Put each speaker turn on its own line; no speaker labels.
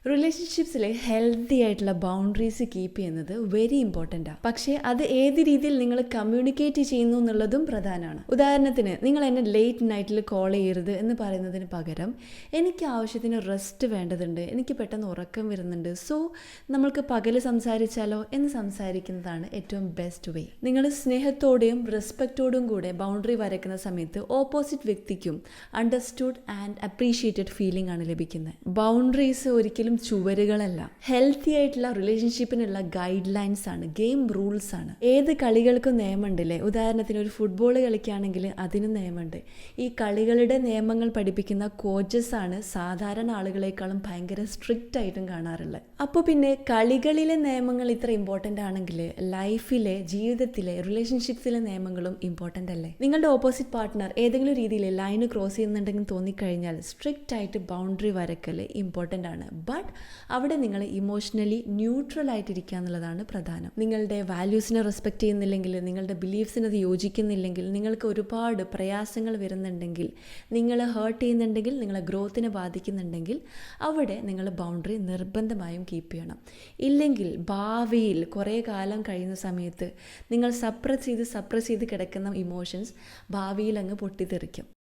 റിലേഷൻഷിപ്സിൽ healthy ആയിട്ടുള്ള boundaries keep ചെയ്യുന്നത് very important ആണ്. പക്ഷേ അത് ഏത് രീതിയിൽ നിങ്ങൾ കമ്മ്യൂണിക്കേറ്റ് ചെയ്യുന്നു എന്നുള്ളതും പ്രധാനമാണ്. ഉദാഹരണത്തിന്, നിങ്ങൾ എന്നെ ലേറ്റ് നൈറ്റിൽ കോൾ ചെയ്യരുത് എന്ന് പറയുന്നതിന് പകരം എനിക്ക് ആവശ്യത്തിന് റെസ്റ്റ് വേണ്ടതുണ്ട്, എനിക്ക് പെട്ടെന്ന് ഉറക്കം വരുന്നുണ്ട്, സോ നമ്മൾക്ക് പകല് സംസാരിച്ചാലോ എന്ന് സംസാരിക്കുന്നതാണ് ഏറ്റവും ബെസ്റ്റ് വേ. നിങ്ങൾ സ്നേഹത്തോടെയും റെസ്പെക്റ്റോടും കൂടെ ബൗണ്ടറി വരയ്ക്കുന്ന സമയത്ത് ഓപ്പോസിറ്റ് വ്യക്തിക്കും അണ്ടർസ്റ്റുഡ് ആൻഡ് അപ്രീഷിയേറ്റഡ് ഫീലിംഗ് ആണ് ലഭിക്കുന്നത്. ബൗണ്ടറീസ് ഒരിക്കലും ചുവരുകളല്ല, ഹെൽത്തി ആയിട്ടുള്ള റിലേഷൻഷിപ്പിനുള്ള ഗൈഡ് ലൈൻസ് ആണ്, ഗെയിം റൂൾസ് ആണ്. ഏത് കളികൾക്കും നിയമമുണ്ടല്ലേ? ഉദാഹരണത്തിന് ഒരു ഫുട്ബോൾ കളിക്കുകയാണെങ്കിൽ അതിന് നിയമമുണ്ട്. ഈ കളികളുടെ നിയമങ്ങൾ പഠിപ്പിക്കുന്ന കോച്ചസ് ആണ് സാധാരണ ആളുകളെക്കാളും ഭയങ്കര സ്ട്രിക്റ്റ് ആയിട്ടും കാണാറുള്ളത്. അപ്പോൾ പിന്നെ കളികളിലെ നിയമങ്ങൾ ഇത്ര ഇമ്പോർട്ടൻ്റ് ആണെങ്കിൽ ലൈഫിലെ, ജീവിതത്തിലെ, റിലേഷൻഷിപ്സിലെ നിയമങ്ങളും ഇമ്പോർട്ടൻ്റ് അല്ലേ? നിങ്ങളുടെ ഓപ്പോസിറ്റ് പാർട്ട്ണർ ഏതെങ്കിലും രീതിയിൽ ലൈന് ക്രോസ് ചെയ്യുന്നുണ്ടെങ്കിൽ തോന്നിക്കഴിഞ്ഞാൽ സ്ട്രിക്റ്റ് ആയിട്ട് ബൗണ്ടറി വരക്കൽ ഇമ്പോർട്ടൻ്റ് ആണ്. ബട്ട് അവിടെ നിങ്ങൾ ഇമോഷണലി ന്യൂട്രൽ ആയിട്ടിരിക്കുക എന്നുള്ളതാണ് പ്രധാനം. നിങ്ങളുടെ വാല്യൂസിനെ റെസ്പെക്റ്റ് ചെയ്യുന്നില്ലെങ്കിൽ, നിങ്ങളുടെ ബിലീഫ്സിന് അത് യോജിക്കുന്നില്ലെങ്കിൽ, നിങ്ങൾക്ക് ഒരുപാട് പ്രയാസങ്ങൾ വരുന്നുണ്ടെങ്കിൽ, നിങ്ങളെ ഹേർട്ട് ചെയ്യുന്നുണ്ടെങ്കിൽ, നിങ്ങളെ ഗ്രോത്തിനെ ബാധിക്കുന്നുണ്ടെങ്കിൽ അവിടെ നിങ്ങൾ ബൗണ്ടറി നിർബന്ധമായും കീപ്പ് ചെയ്യണം. ഇല്ലെങ്കിൽ ഭാവിയിൽ കുറേ കാലം കഴിയുന്ന സമയത്ത് നിങ്ങൾ സപ്രസ് ചെയ്ത് കിടക്കുന്ന ഇമോഷൻസ് ഭാവിയിൽ അങ്ങ് പൊട്ടിത്തെറിക്കും.